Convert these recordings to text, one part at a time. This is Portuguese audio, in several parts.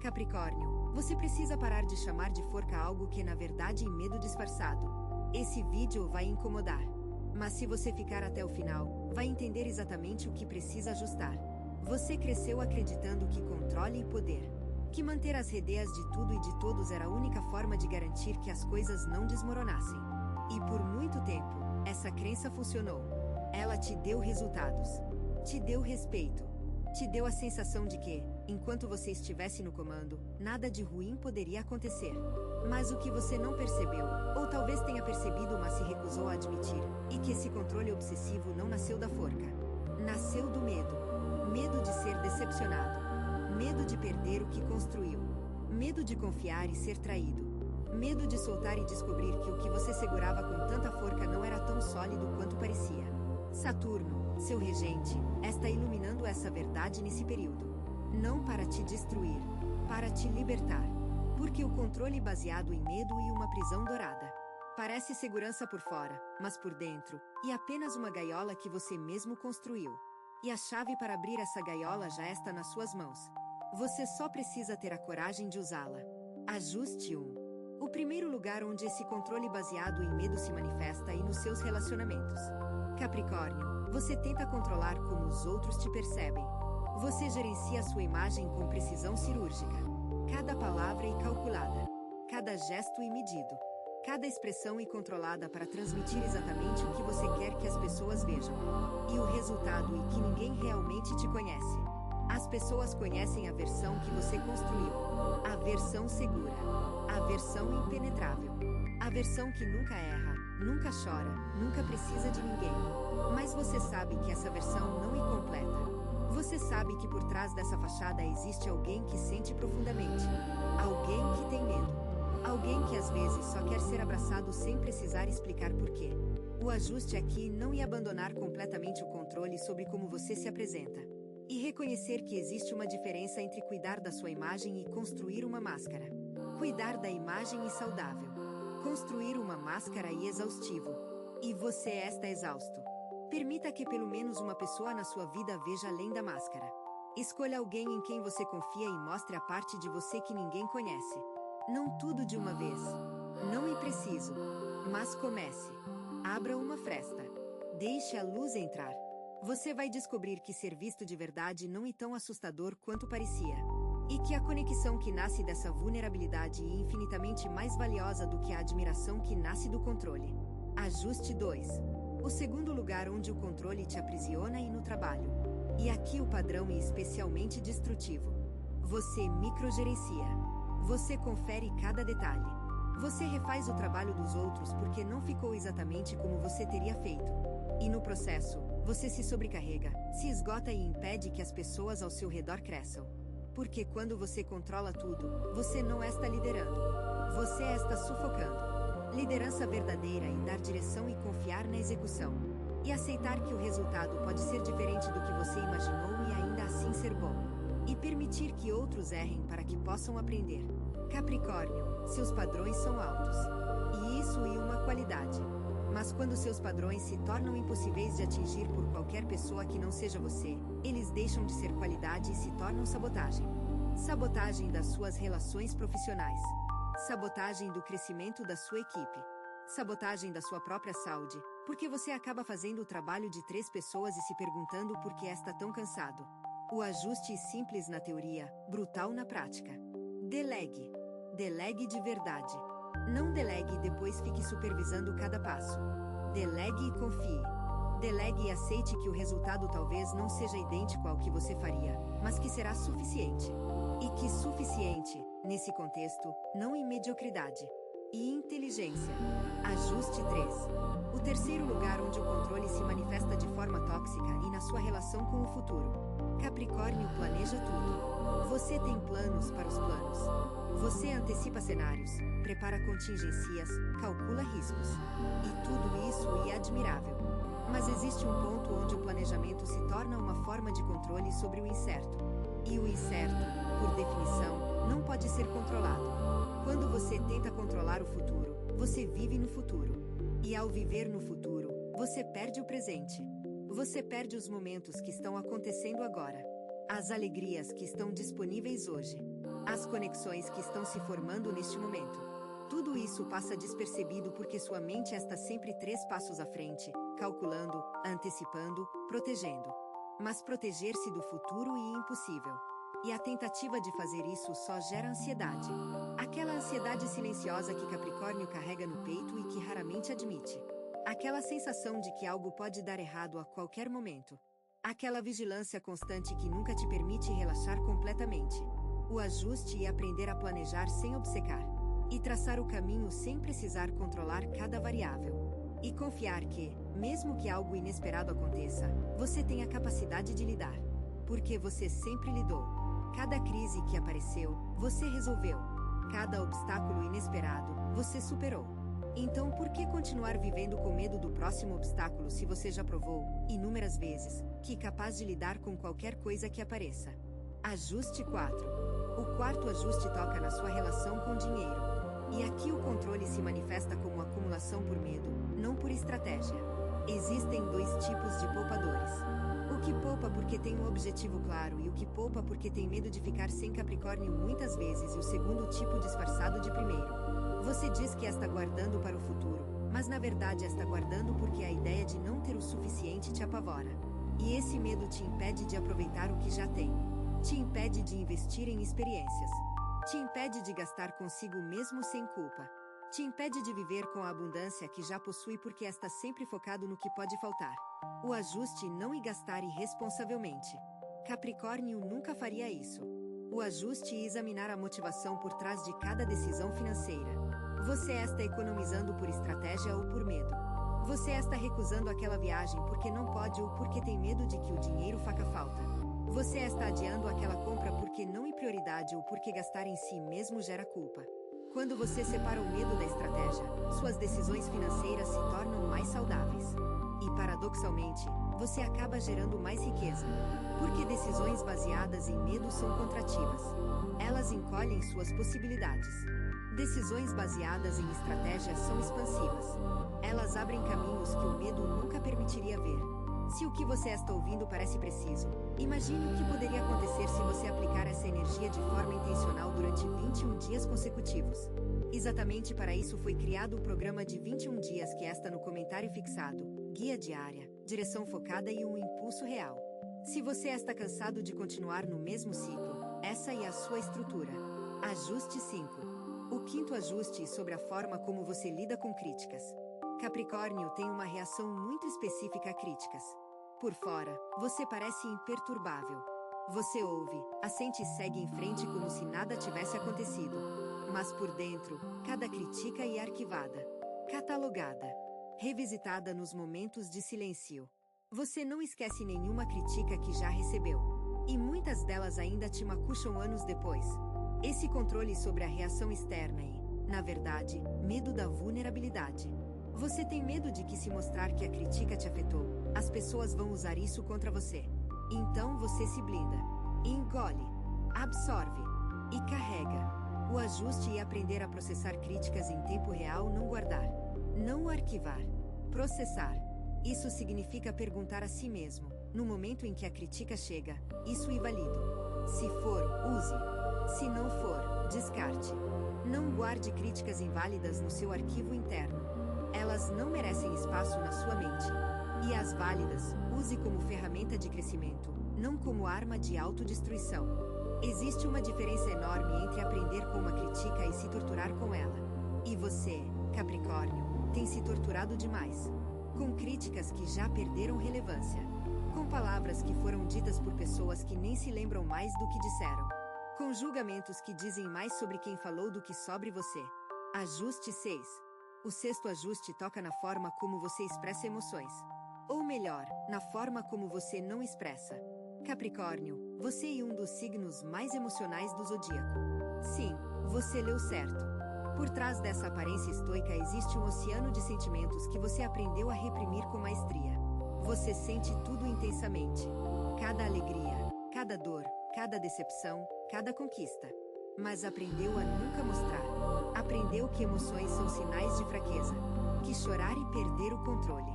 Capricórnio, você precisa parar de chamar de forca algo que na verdade é medo disfarçado. Esse vídeo vai incomodar. Mas se você ficar até o final, vai entender exatamente o que precisa ajustar. Você cresceu acreditando que controle e poder, que manter as rédeas de tudo e de todos era a única forma de garantir que as coisas não desmoronassem. E por muito tempo, essa crença funcionou. Ela te deu resultados, te deu respeito, te deu a sensação de que, enquanto você estivesse no comando, nada de ruim poderia acontecer. Mas o que você não percebeu, ou talvez tenha percebido mas se recusou a admitir, é que esse controle obsessivo não nasceu da forca. Nasceu do medo. Medo de ser decepcionado. Medo de perder o que construiu. Medo de confiar e ser traído. Medo de soltar e descobrir que o que você segurava com tanta força não era tão sólido quanto parecia. Saturno, seu regente, está iluminando essa verdade nesse período. Não para te destruir, para te libertar. Porque o controle baseado em medo e uma prisão dourada parece segurança por fora, mas por dentro, e apenas uma gaiola que você mesmo construiu. E a chave para abrir essa gaiola já está nas suas mãos. Você só precisa ter a coragem de usá-la. Ajuste 1. O primeiro lugar onde esse controle baseado em medo se manifesta é nos seus relacionamentos. Capricórnio, você tenta controlar como os outros te percebem. Você gerencia sua imagem com precisão cirúrgica. Cada palavra é calculada. Cada gesto é medido. Cada expressão é controlada para transmitir exatamente o que você quer que as pessoas vejam. E o resultado é que ninguém realmente te conhece. As pessoas conhecem a versão que você construiu. A versão segura. A versão impenetrável. A versão que nunca erra, nunca chora, nunca precisa de ninguém. Mas você sabe que essa versão não é completa. Você sabe que por trás dessa fachada existe alguém que sente profundamente. Alguém que tem medo. Alguém que às vezes só quer ser abraçado sem precisar explicar porquê. O ajuste aqui não é abandonar completamente o controle sobre como você se apresenta. E reconhecer que existe uma diferença entre cuidar da sua imagem e construir uma máscara. Cuidar da imagem é saudável. Construir uma máscara é exaustivo. E você está exausto. Permita que pelo menos uma pessoa na sua vida veja além da máscara. Escolha alguém em quem você confia e mostre a parte de você que ninguém conhece. Não tudo de uma vez. Não é preciso. Mas comece. Abra uma fresta. Deixe a luz entrar. Você vai descobrir que ser visto de verdade não é tão assustador quanto parecia. E que a conexão que nasce dessa vulnerabilidade é infinitamente mais valiosa do que a admiração que nasce do controle. Ajuste 2. O segundo lugar onde o controle te aprisiona é no trabalho. E aqui o padrão é especialmente destrutivo. Você microgerencia. Você confere cada detalhe. Você refaz o trabalho dos outros porque não ficou exatamente como você teria feito. E no processo, você se sobrecarrega, se esgota e impede que as pessoas ao seu redor cresçam. Porque quando você controla tudo, você não está liderando. Você está sufocando. Liderança verdadeira é dar direção e confiar na execução. E aceitar que o resultado pode ser diferente do que você imaginou e ainda assim ser bom. E permitir que outros errem para que possam aprender. Capricórnio, seus padrões são altos. E isso é uma qualidade. Mas quando seus padrões se tornam impossíveis de atingir por qualquer pessoa que não seja você, eles deixam de ser qualidade e se tornam sabotagem. Sabotagem das suas relações profissionais. Sabotagem do crescimento da sua equipe. Sabotagem da sua própria saúde, porque você acaba fazendo o trabalho de 3 pessoas e se perguntando por que está tão cansado. O ajuste é simples na teoria, brutal na prática. Delegue. Delegue de verdade. Não delegue e depois fique supervisando cada passo. Delegue e confie. Delegue e aceite que o resultado talvez não seja idêntico ao que você faria, mas que será suficiente. E que suficiente, nesse contexto, não é mediocridade. E inteligência. Ajuste 3. O terceiro lugar onde o controle se manifesta de forma tóxica e na sua relação com o futuro. Capricórnio planeja tudo. Você tem planos para os planos. Você antecipa cenários, prepara contingências, calcula riscos. E tudo isso é admirável. Mas existe um ponto onde o planejamento se torna uma forma de controle sobre o incerto. E o incerto, por definição, não pode ser controlado. Quando você tenta controlar o futuro, você vive no futuro. E ao viver no futuro, você perde o presente. Você perde os momentos que estão acontecendo agora. As alegrias que estão disponíveis hoje. as conexões que estão se formando neste momento. Tudo isso passa despercebido porque sua mente está sempre 3 passos à frente, calculando, antecipando, protegendo. Mas proteger-se do futuro é impossível. E a tentativa de fazer isso só gera ansiedade. Aquela ansiedade silenciosa que Capricórnio carrega no peito e que raramente admite. Aquela sensação de que algo pode dar errado a qualquer momento. Aquela vigilância constante que nunca te permite relaxar completamente. O ajuste e aprender a planejar sem obcecar. E traçar o caminho sem precisar controlar cada variável. E confiar que, mesmo que algo inesperado aconteça, você tem a capacidade de lidar. Porque você sempre lidou. Cada crise que apareceu, você resolveu. Cada obstáculo inesperado, você superou. Então por que continuar vivendo com medo do próximo obstáculo se você já provou, inúmeras vezes, que é capaz de lidar com qualquer coisa que apareça? Ajuste 4. O quarto ajuste toca na sua relação com o dinheiro. E aqui o controle se manifesta como acumulação por medo, não por estratégia. Existem 2 tipos de poupadores. O que poupa porque tem um objetivo claro e o que poupa porque tem medo de ficar sem Capricórnio muitas vezes, e o segundo tipo disfarçado de primeiro. Você diz que está guardando para o futuro, mas na verdade está guardando porque a ideia de não ter o suficiente te apavora. E esse medo te impede de aproveitar o que já tem. Te impede de investir em experiências. Te impede de gastar consigo mesmo sem culpa. Te impede de viver com a abundância que já possui porque está sempre focado no que pode faltar. O ajuste não é gastar irresponsavelmente. Capricórnio nunca faria isso. O ajuste é examinar a motivação por trás de cada decisão financeira. Você está economizando por estratégia ou por medo? Você está recusando aquela viagem porque não pode ou porque tem medo de que o dinheiro faça falta? Você está adiando aquela compra porque não é prioridade ou porque gastar em si mesmo gera culpa? Quando você separa o medo da estratégia, suas decisões financeiras se tornam mais saudáveis. E, paradoxalmente, você acaba gerando mais riqueza. Porque decisões baseadas em medo são contrativas. Elas encolhem suas possibilidades. Decisões baseadas em estratégia são expansivas. Elas abrem caminhos que o medo nunca permitiria ver. Se o que você está ouvindo parece preciso, imagine o que poderia acontecer se você aplicar essa energia de forma intencional durante 21 dias consecutivos. Exatamente para isso foi criado o programa de 21 dias que está no comentário fixado, guia diária, direção focada e um impulso real. Se você está cansado de continuar no mesmo ciclo, essa é a sua estrutura. Ajuste 5. O quinto ajuste é sobre a forma como você lida com críticas. Capricórnio tem uma reação muito específica a críticas. Por fora, você parece imperturbável. Você ouve, assente e segue em frente como se nada tivesse acontecido. Mas por dentro, cada crítica é arquivada, catalogada, revisitada nos momentos de silêncio. Você não esquece nenhuma crítica que já recebeu. E muitas delas ainda te machucam anos depois. Esse controle sobre a reação externa e, na verdade, medo da vulnerabilidade. Você tem medo de que se mostrar que a crítica te afetou, as pessoas vão usar isso contra você. Então você se blinda, engole, absorve e carrega. O ajuste é aprender a processar críticas em tempo real, não guardar, não arquivar, processar. Isso significa perguntar a si mesmo, no momento em que a crítica chega, isso é válido? Se for, use. Se não for, descarte. Não guarde críticas inválidas no seu arquivo interno. Elas não merecem espaço na sua mente. E as válidas, use como ferramenta de crescimento, não como arma de autodestruição. Existe uma diferença enorme entre aprender com uma crítica e se torturar com ela. E você, Capricórnio, tem se torturado demais. Com críticas que já perderam relevância. Com palavras que foram ditas por pessoas que nem se lembram mais do que disseram. Com julgamentos que dizem mais sobre quem falou do que sobre você. Ajuste 6. O sexto ajuste toca na forma como você expressa emoções. Ou melhor, na forma como você não expressa. Capricórnio, você é um dos signos mais emocionais do zodíaco. Sim, você leu certo. Por trás dessa aparência estoica existe um oceano de sentimentos que você aprendeu a reprimir com maestria. Você sente tudo intensamente. Cada alegria, cada dor, cada decepção, cada conquista. Mas aprendeu a nunca mostrar. Aprendeu que emoções são sinais de fraqueza. Que chorar e perder o controle.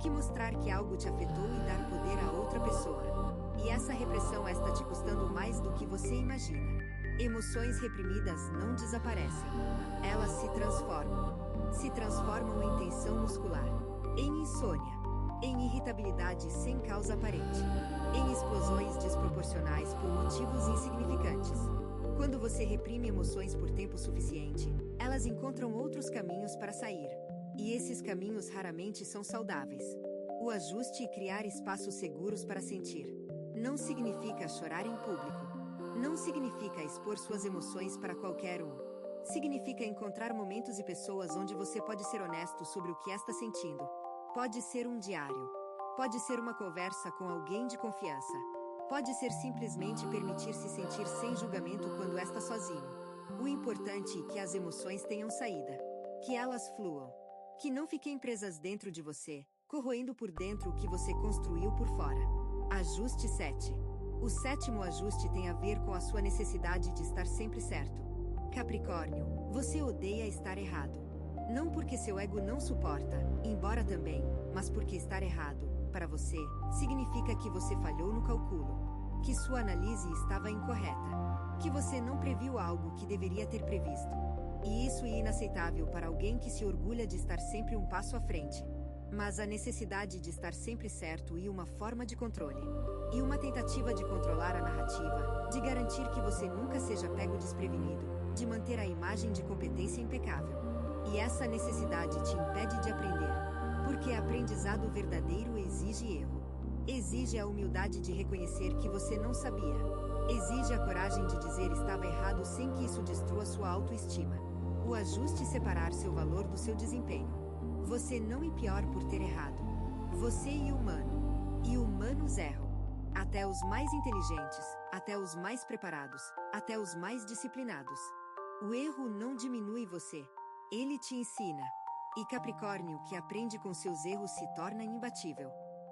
Que mostrar que algo te afetou e dar poder a outra pessoa. E essa repressão está te custando mais do que você imagina. Emoções reprimidas não desaparecem. Elas se transformam. Se transformam em tensão muscular, em insônia, em irritabilidade sem causa aparente, em explosões desproporcionais por motivos insignificantes. Quando você reprime emoções por tempo suficiente, elas encontram outros caminhos para sair. E esses caminhos raramente são saudáveis. O ajuste e criar espaços seguros para sentir. Não significa chorar em público. Não significa expor suas emoções para qualquer um. Significa encontrar momentos e pessoas onde você pode ser honesto sobre o que está sentindo. Pode ser um diário. Pode ser uma conversa com alguém de confiança. Pode ser simplesmente permitir-se sentir sem julgamento quando está sozinho. O importante é que as emoções tenham saída. Que elas fluam. Que não fiquem presas dentro de você, corroendo por dentro o que você construiu por fora. Ajuste 7. O sétimo ajuste tem a ver com a sua necessidade de estar sempre certo. Capricórnio, você odeia estar errado. Não porque seu ego não suporta, embora também, mas porque estar errado, para você, significa que você falhou no cálculo. Que sua análise estava incorreta. Que você não previu algo que deveria ter previsto. E isso é inaceitável para alguém que se orgulha de estar sempre um passo à frente. Mas a necessidade de estar sempre certo e uma forma de controle. E uma tentativa de controlar a narrativa, de garantir que você nunca seja pego desprevenido, de manter a imagem de competência impecável. E essa necessidade te impede de aprender. Porque aprendizado verdadeiro exige erro. Exige a humildade de reconhecer que você não sabia. Exige a coragem de dizer estava errado sem que isso destrua sua autoestima. O ajuste é separar seu valor do seu desempenho. Você não é pior por ter errado. Você é humano. E humanos erram. Até os mais inteligentes, até os mais preparados, até os mais disciplinados. O erro não diminui você. Ele te ensina. E Capricórnio que aprende com seus erros se torna imbatível.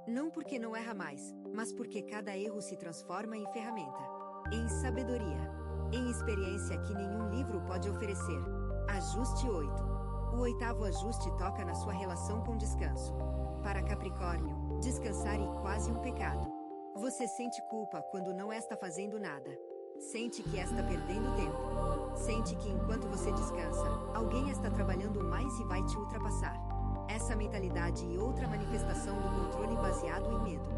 Não porque não erra mais, mas porque cada erro se transforma em ferramenta. Em sabedoria. Em experiência que nenhum livro pode oferecer. Ajuste 8. O oitavo ajuste toca na sua relação com descanso. Para Capricórnio, descansar é quase um pecado. Você sente culpa quando não está fazendo nada. Sente que está perdendo tempo. Sente que enquanto você descansa, alguém está trabalhando mais e vai te ultrapassar. Essa mentalidade é outra manifestação do controle baseado em medo.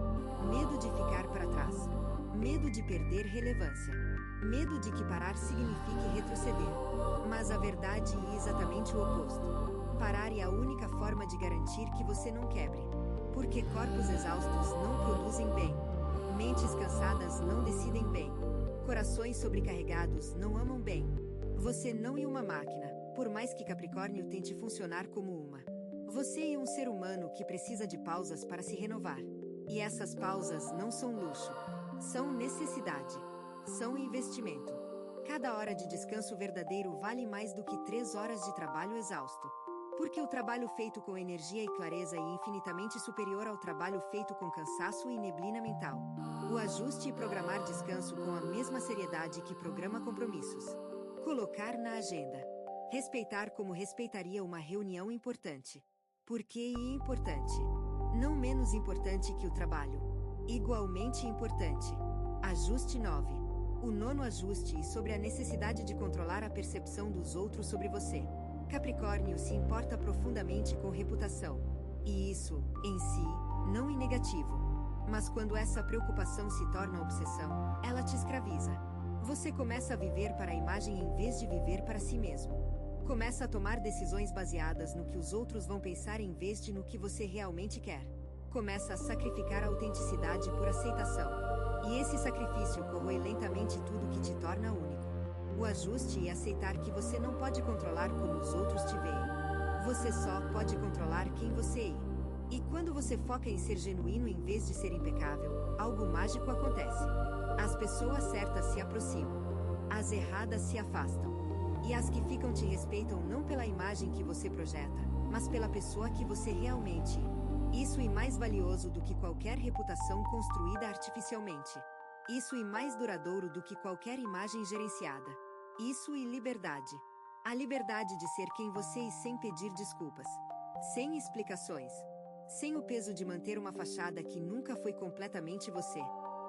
Medo de ficar para trás. Medo de perder relevância. Medo de que parar signifique retroceder. Mas a verdade é exatamente o oposto. Parar é a única forma de garantir que você não quebre. Porque corpos exaustos não produzem bem. Mentes cansadas não decidem bem. Corações sobrecarregados não amam bem. Você não é uma máquina, por mais que Capricórnio tente funcionar como uma. Você é um ser humano que precisa de pausas para se renovar. E essas pausas não são luxo. São necessidade. São investimento. Cada hora de descanso verdadeiro vale mais do que 3 horas de trabalho exausto. Porque o trabalho feito com energia e clareza é infinitamente superior ao trabalho feito com cansaço e neblina mental. O ajuste e programar descanso com a mesma seriedade que programa compromissos. Colocar na agenda. Respeitar como respeitaria uma reunião importante. Porque é importante. Não menos importante que o trabalho. Igualmente importante. Ajuste 9. O nono ajuste é sobre a necessidade de controlar a percepção dos outros sobre você. Capricórnio se importa profundamente com reputação. E isso, em si, não é negativo. Mas quando essa preocupação se torna obsessão, ela te escraviza. Você começa a viver para a imagem em vez de viver para si mesmo. Começa a tomar decisões baseadas no que os outros vão pensar em vez de no que você realmente quer. Começa a sacrificar a autenticidade por aceitação. E esse sacrifício corrói lentamente tudo que te torna único. O ajuste é aceitar que você não pode controlar como os outros te veem. Você só pode controlar quem você é. E quando você foca em ser genuíno em vez de ser impecável, algo mágico acontece. As pessoas certas se aproximam. As erradas se afastam. E as que ficam te respeitam não pela imagem que você projeta, mas pela pessoa que você realmente é. Isso é mais valioso do que qualquer reputação construída artificialmente. Isso é mais duradouro do que qualquer imagem gerenciada. Isso é liberdade. A liberdade de ser quem você é sem pedir desculpas. Sem explicações. Sem o peso de manter uma fachada que nunca foi completamente você.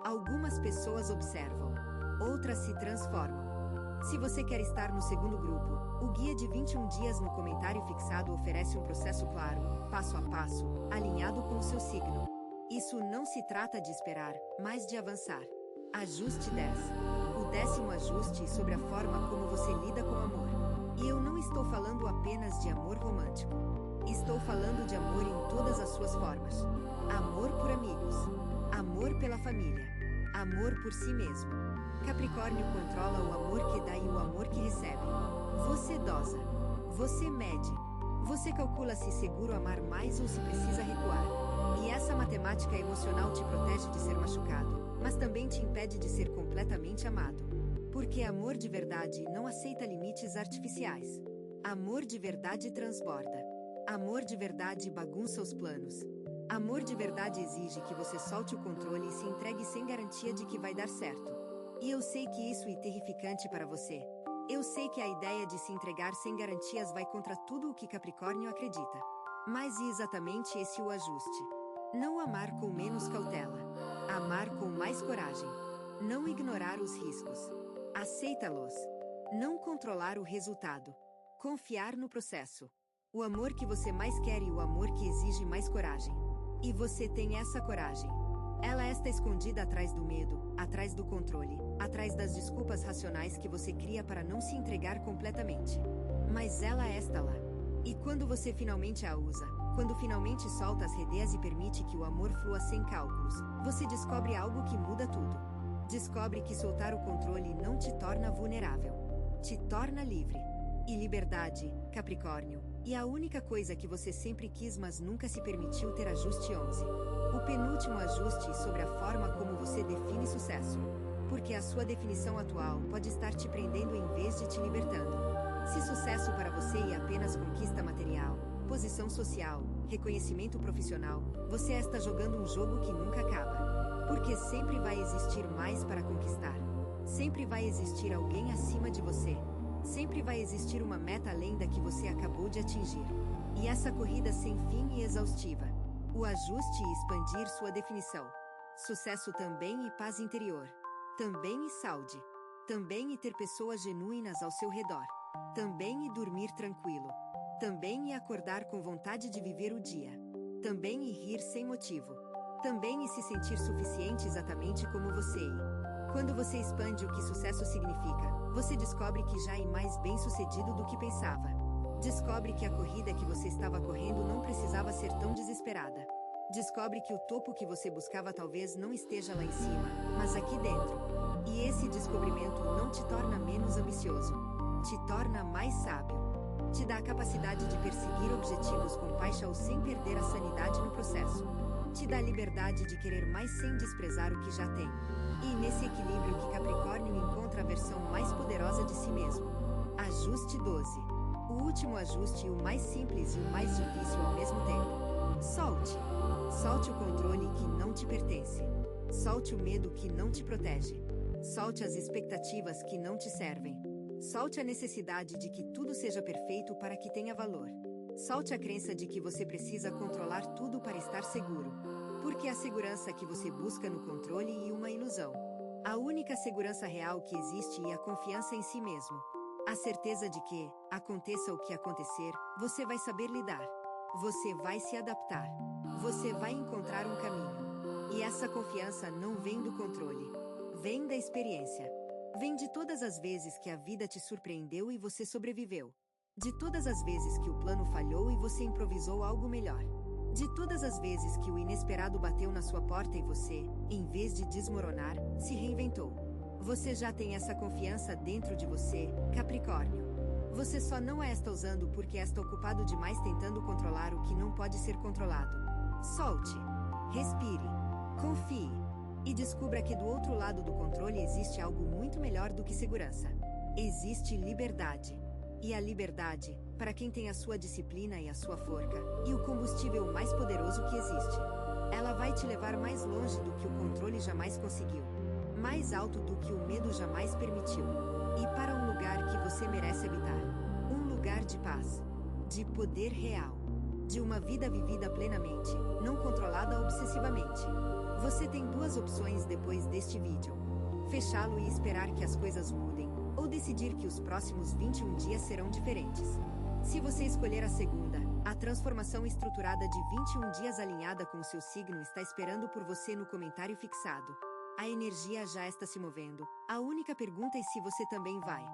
Algumas pessoas observam. Outras se transformam. Se você quer estar no segundo grupo, o guia de 21 dias no comentário fixado oferece um processo claro, passo a passo, alinhado com o seu signo. Isso não se trata de esperar, mas de avançar. Ajuste 10. O 10º ajuste sobre a forma como você lida com o amor. E eu não estou falando apenas de amor romântico. Estou falando de amor em todas as suas formas. Amor por amigos. Amor pela família. Amor por si mesmo. Capricórnio controla o amor que dá e o amor que recebe. Você dosa. Você mede. Você calcula se seguro amar mais ou se precisa recuar. E essa matemática emocional te protege de ser machucado, mas também te impede de ser completamente amado. Porque amor de verdade não aceita limites artificiais. Amor de verdade transborda. Amor de verdade bagunça os planos. Amor de verdade exige que você solte o controle e se entregue sem garantia de que vai dar certo. E eu sei que isso é terrificante para você. Eu sei que a ideia de se entregar sem garantias vai contra tudo o que Capricórnio acredita. Mas é exatamente esse o ajuste. Não amar com menos cautela. Amar com mais coragem. Não ignorar os riscos. Aceita-los. Não controlar o resultado. Confiar no processo. O amor que você mais quer e o amor que exige mais coragem. E você tem essa coragem. Ela está escondida atrás do medo, atrás do controle, atrás das desculpas racionais que você cria para não se entregar completamente. Mas ela está lá. E quando você finalmente a usa, quando finalmente solta as rédeas e permite que o amor flua sem cálculos, você descobre algo que muda tudo. Descobre que soltar o controle não te torna vulnerável. Te torna livre. E liberdade, Capricórnio, e a única coisa que você sempre quis mas nunca se permitiu ter. Ajuste 11. O penúltimo ajuste sobre a forma como você define sucesso. Porque a sua definição atual pode estar te prendendo em vez de te libertando. Se sucesso para você é apenas conquista material, posição social, reconhecimento profissional, você está jogando um jogo que nunca acaba. Porque sempre vai existir mais para conquistar. Sempre vai existir alguém acima de você. Sempre vai existir uma meta além da que você acabou de atingir. E essa corrida sem fim e exaustiva. O ajuste e expandir sua definição. Sucesso também e paz interior. Também e saúde. Também e ter pessoas genuínas ao seu redor. Também e dormir tranquilo. Também e acordar com vontade de viver o dia. Também e rir sem motivo. Também e se sentir suficiente exatamente como você é. Quando você expande o que sucesso significa, você descobre que já é mais bem-sucedido do que pensava. Descobre que a corrida que você estava correndo não precisava ser tão desesperada. Descobre que o topo que você buscava talvez não esteja lá em cima, mas aqui dentro. E esse descobrimento não te torna menos ambicioso. Te torna mais sábio. Te dá a capacidade de perseguir objetivos com paixão sem perder a sanidade no processo. Te dá a liberdade de querer mais sem desprezar o que já tem. E nesse equilíbrio que Capricórnio encontra a versão mais poderosa de si mesmo. Ajuste 12. O último ajuste e o mais simples e o mais difícil ao mesmo tempo. Solte. Solte o controle que não te pertence. Solte o medo que não te protege. Solte as expectativas que não te servem. Solte a necessidade de que tudo seja perfeito para que tenha valor. Solte a crença de que você precisa controlar tudo para estar seguro. Porque a segurança que você busca no controle é uma ilusão. A única segurança real que existe é a confiança em si mesmo. A certeza de que, aconteça o que acontecer, você vai saber lidar. Você vai se adaptar. Você vai encontrar um caminho. E essa confiança não vem do controle. Vem da experiência. Vem de todas as vezes que a vida te surpreendeu e você sobreviveu. De todas as vezes que o plano falhou e você improvisou algo melhor. De todas as vezes que o inesperado bateu na sua porta e você, em vez de desmoronar, se reinventou. Você já tem essa confiança dentro de você, Capricórnio. Você só não a está usando porque está ocupado demais tentando controlar o que não pode ser controlado. Solte. Respire. Confie. E descubra que do outro lado do controle existe algo muito melhor do que segurança. Existe liberdade. E a liberdade, para quem tem a sua disciplina e a sua forca, e o combustível mais poderoso que existe. Ela vai te levar mais longe do que o controle jamais conseguiu. Mais alto do que o medo jamais permitiu. E para um lugar que você merece habitar. Um lugar de paz. De poder real. De uma vida vivida plenamente, não controlada obsessivamente. Você tem duas opções depois deste vídeo. Fechá-lo e esperar que as coisas mudem. Ou ou decidir que os próximos 21 dias serão diferentes. Se você escolher a segunda, a transformação estruturada de 21 dias alinhada com o seu signo está esperando por você no comentário fixado. A energia já está se movendo. A única pergunta é se você também vai.